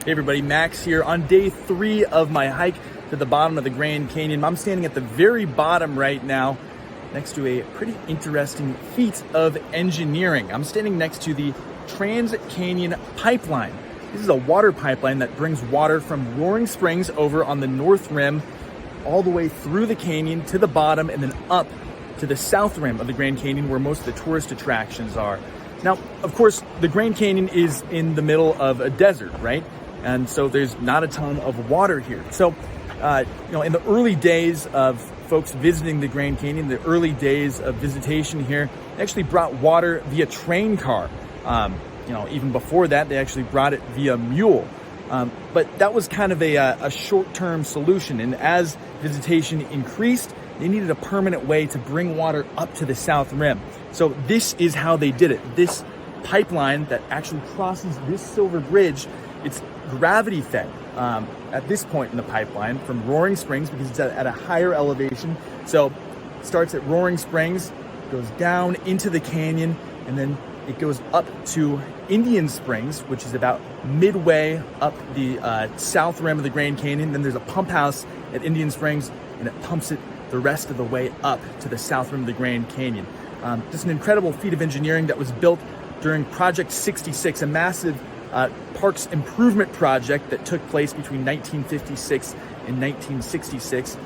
Hey everybody, Max here on day 3 of my hike to the bottom of the Grand Canyon. I'm standing at the very bottom right now next to a pretty interesting feat of engineering. I'm standing next to the Trans-Canyon Pipeline. This is a water pipeline that brings water from Roaring Springs over on the north rim all the way through the canyon to the bottom and then up to the south rim of the Grand Canyon where most of the tourist attractions are. Now, of course, the Grand Canyon is in the middle of a desert, right? And so there's not a ton of water here. So, in the early days of folks visiting the Grand Canyon, the early days of visitation here, they actually brought water via train car. Even before that, they actually brought it via mule. But that was kind of a short-term solution. And as visitation increased, they needed a permanent way to bring water up to the south rim. So this is how they did it. This pipeline that actually crosses this silver bridge, it's gravity fed at this point in the pipeline from Roaring Springs because it's at a higher elevation. So it starts at Roaring Springs, goes down into the canyon, and then it goes up to Indian Springs, which is about midway up the south rim of the Grand Canyon. Then there's a pump house at Indian Springs, and it pumps it the rest of the way up to the south rim of the Grand Canyon. Just an incredible feat of engineering that was built during Project 66, a massive parks improvement project that took place between 1956 and 1966.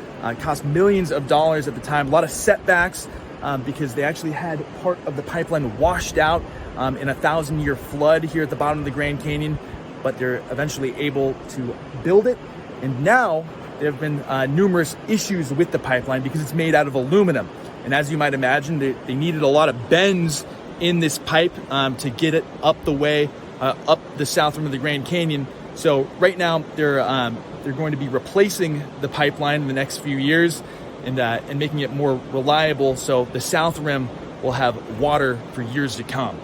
Cost millions of dollars at the time. A lot of setbacks because they actually had part of the pipeline washed out in a 1,000-year flood here at the bottom of the Grand Canyon, but they're eventually able to build it. And now there have been numerous issues with the pipeline because it's made out of aluminum. And as you might imagine, they needed a lot of bends in this pipe to get it up the way, up the south rim of the Grand Canyon. So right now they're going to be replacing the pipeline in the next few years and making it more reliable so the south rim will have water for years to come.